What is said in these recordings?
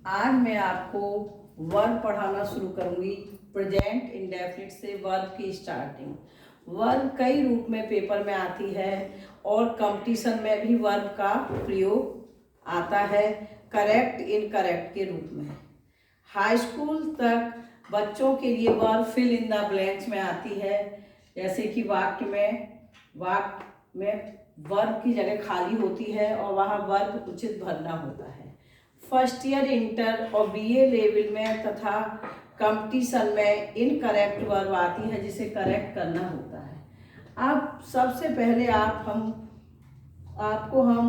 आज मैं आपको वर्ब पढ़ाना शुरू करूंगी। प्रेजेंट इंडेफिनिट से वर्ब की स्टार्टिंग। वर्ब कई रूप में पेपर में आती है और कंपटीशन में भी वर्ब का प्रयोग आता है करेक्ट इनकरेक्ट के रूप में। हाई स्कूल तक बच्चों के लिए verb fill in the blanks में आती है, जैसे कि वाक्य में वर्ब की जगह खाली होती है और वहाँ वर्ब उचित भरना होता है। फर्स्ट ईयर इंटर और बीए लेवल में तथा कंपटीशन में इनकरेक्ट वर्ब आती है जिसे करेक्ट करना होता है। अब सबसे पहले आपको हम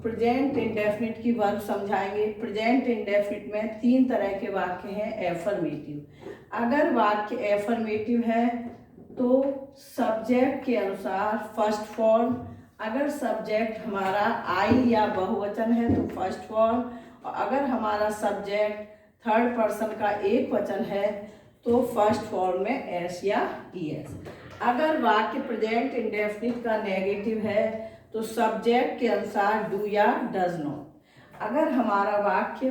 प्रेजेंट इंडेफिनिट की वर्ब समझाएंगे। प्रेजेंट इंडेफिनिट में 3 तरह के वाक्य हैं। एफर्मेटिव, अगर वाक्य एफर्मेटिव है तो सब्जेक्ट के अनुसार फर्स्ट फॉर्म, अगर सब्जेक्ट हमारा आई या बहुवचन है तो फर्स्ट फॉर्म, और अगर हमारा सब्जेक्ट थर्ड पर्सन का एक वचन है तो फर्स्ट फॉर्म में एस या ईएस। अगर वाक्य प्रेजेंट इंडेफिनिट का नेगेटिव है तो सब्जेक्ट के अनुसार डू या डज नॉट। अगर हमारा वाक्य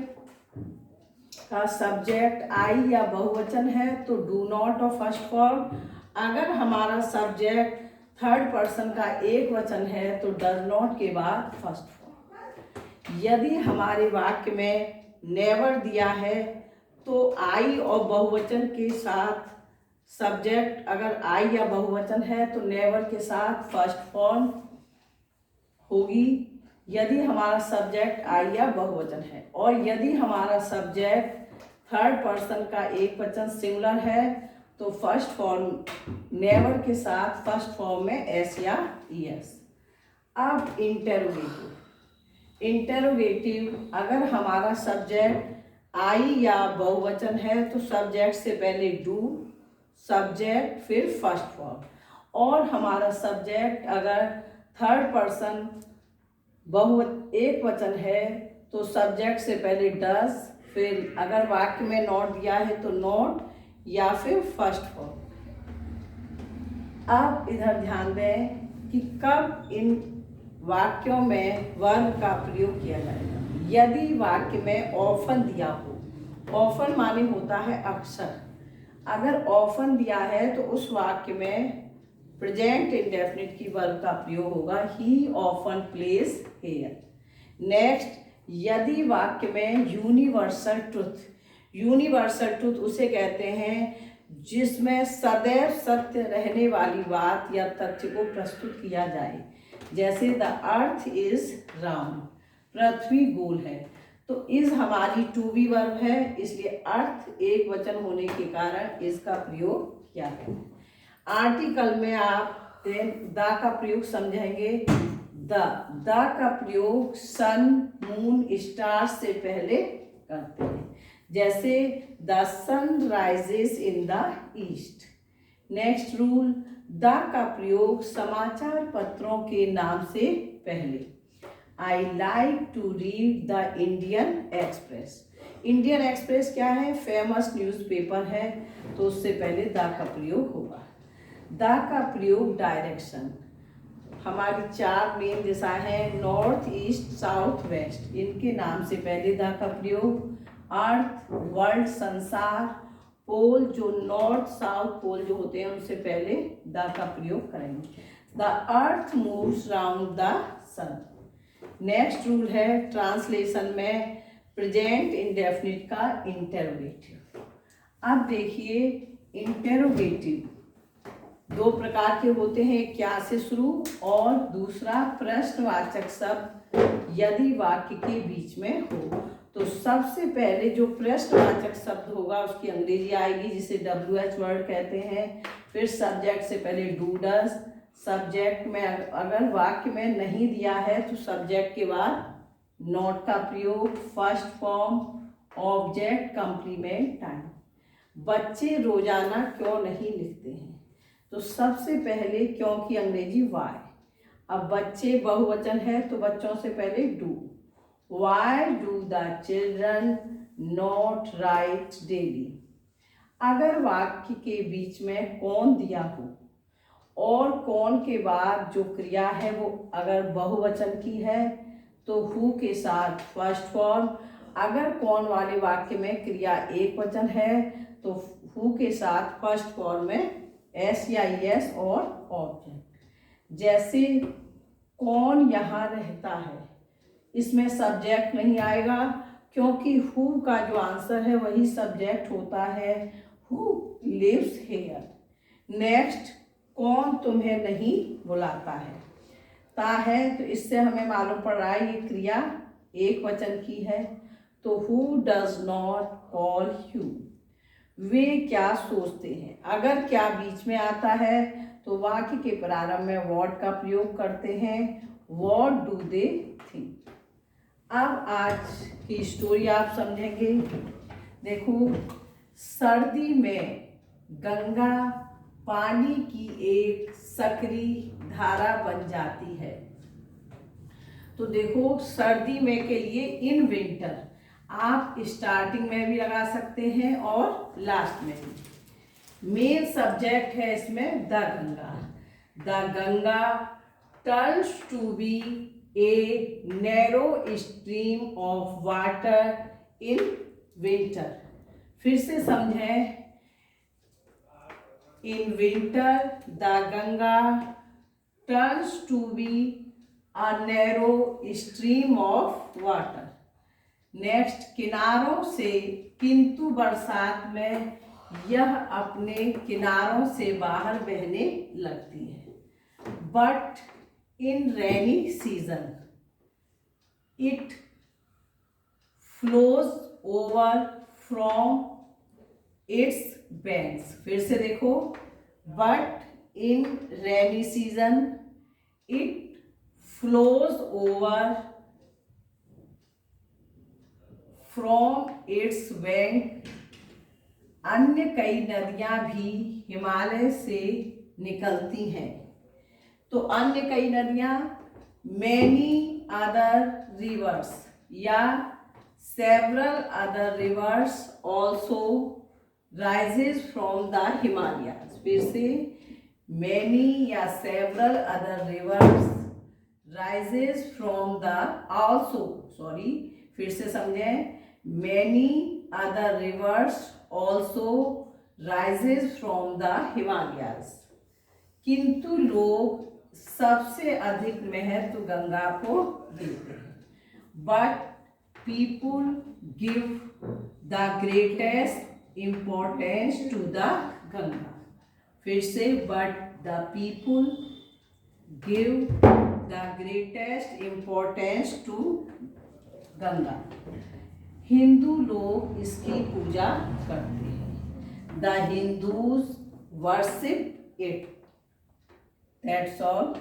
का सब्जेक्ट आई या बहुवचन है तो डू नॉट और फर्स्ट फॉर्म। अगर हमारा सब्जेक्ट थर्ड पर्सन का एक वचन है तो डज नॉट के बाद फर्स्ट फॉर्म। यदि हमारे वाक्य में नेवर दिया है तो आई और बहुवचन के साथ सब्जेक्ट अगर आई या बहुवचन है तो नेवर के साथ फर्स्ट फॉर्म होगी यदि हमारा सब्जेक्ट आई या बहुवचन है, और यदि हमारा सब्जेक्ट थर्ड पर्सन का एक वचन सिंगुलर है तो फर्स्ट फॉर्म नेवर के साथ फर्स्ट फॉर्म में एस या ईएस। अब इंटेरोगेटिव, अगर हमारा सब्जेक्ट आई या बहुवचन है तो सब्जेक्ट से पहले डू, सब्जेक्ट फिर फर्स्ट फॉर्म, और हमारा सब्जेक्ट अगर थर्ड पर्सन एक वचन है तो सब्जेक्ट से पहले डज, फिर अगर वाक्य में नॉट दिया है तो नॉट या फिर फर्स्ट फॉर्म। अब इधर ध्यान दें कि कब इन वाक्यों में वर्ब का प्रयोग किया जाएगा। यदि वाक्य में ऑफन दिया हो, ऑफन माने होता है अक्सर, अगर ऑफन दिया है तो उस वाक्य में प्रेजेंट इंडेफिनिट की वर्ब का प्रयोग होगा ही ऑफन प्लेस हेयर। नेक्स्ट, यदि वाक्य में यूनिवर्सल ट्रुथ उसे कहते हैं जिसमें सदैव सत्य रहने वाली बात या तथ्य को प्रस्तुत किया जाए, जैसे द अर्थ इज राउंड, पृथ्वी गोल है, तो इज हमारी टू बी वर्ब है, इसलिए अर्थ एक वचन होने के कारण इसका प्रयोग किया है। आर्टिकल में आप द का प्रयोग समझेंगे। द का प्रयोग सन, मून, स्टार से पहले करते हैं, जैसे the sun rises in the east. Next rule, the का प्रयोग समाचार पत्रों के नाम से पहले। I like to read the Indian Express. Indian Express क्या है? फेमस न्यूज़पेपर है, तो उससे पहले द का प्रयोग होगा। द का प्रयोग डायरेक्शन, हमारी 4 मेन दिशा है नॉर्थ, ईस्ट, साउथ, वेस्ट, इनके नाम से पहले द का प्रयोग। अर्थ, वर्ल्ड, संसार, पोल, जो नॉर्थ साउथ पोल जो होते हैं उनसे पहले द का प्रयोग करेंगे। The earth moves round the sun. Next rule है ट्रांसलेशन में प्रेजेंट इंडेफिनिट का इंटेरोगेटिव। अब देखिए, इंटेरोगेटिव 2 प्रकार के होते हैं, क्या से शुरू और दूसरा प्रश्नवाचक शब्द यदि वाक्य के बीच में हो। तो सबसे पहले जो प्रश्नवाचक शब्द होगा उसकी अंग्रेजी आएगी जिसे WH वर्ड कहते हैं। फिर सब्जेक्ट से पहले डू, डज, सब्जेक्ट में अगर वाक्य में नहीं दिया है तो सब्जेक्ट के बाद नॉट का प्रयोग, first form, object, complement, time. बच्चे रोजाना क्यों नहीं लिखते हैं? तो सबसे पहले क्यों की अंग्रेजी वाई। अब बच्चे बहुवचन है तो बच्चों से पहले do. Why do the children not right daily. अगर वाक्य के बीच में कौन दिया हो और कौन के बाद जो क्रिया है वो अगर बहुवचन की है तो हु के साथ फर्स्ट फॉर्म, अगर कौन वाले वाक्य में क्रिया एक वचन है तो हु के साथ फर्स्ट फॉर्म में एस या एस और ऑब्जेक्ट। जैसे कौन यहाँ रहता है, इसमें सब्जेक्ट नहीं आएगा क्योंकि हु का जो आंसर है वही सब्जेक्ट होता है, हु लिव्स हियर। नेक्स्ट, कौन तुम्हें नहीं बुलाता है, ता है, तो इससे हमें मालूम पड़ रहा है ये क्रिया एक वचन की है। तो who does not call you, वे क्या सोचते हैं। अगर क्या बीच में आता है तो वाक्य के प्रारंभ में व्हाट का प्रयोग करते हैं, व्हाट डू दे थिंक। अब आज की स्टोरी आप समझेंगे। देखो, सर्दी में गंगा पानी की एक सकरी धारा बन जाती है। तो देखो, सर्दी में के लिए इन विंटर आप स्टार्टिंग में भी लगा सकते हैं और लास्ट में भी। मेन सब्जेक्ट है इसमें the Ganga. The Ganga turns to be a narrow stream of water in winter. फिर से समझें, in winter the Ganga turns to be a narrow stream of water. Next, किनारों से, किंतु बरसात में यह अपने किनारों से बाहर बहने लगती है। But in rainy season it flows over from its banks. फिर से देखो, but in rainy season it flows over from its bank. अन्य कई नदियां भी हिमालय से निकलती हैं। तो अन्य कई नदियां मैनी अदर रिवर्स या several other rivers also rises from the Himalayas. फिर से, मैनी या several other rivers rises from the फिर से समझें, many other rivers also rises from the Himalayas. किंतु लोग सबसे अधिक महत्व गंगा को देते हैं। But people give the greatest importance to the Ganga. फिर से, but the people give the greatest importance to Ganga. Hindu लोग इसकी पूजा करते हैं। The Hindus worship it. That's all.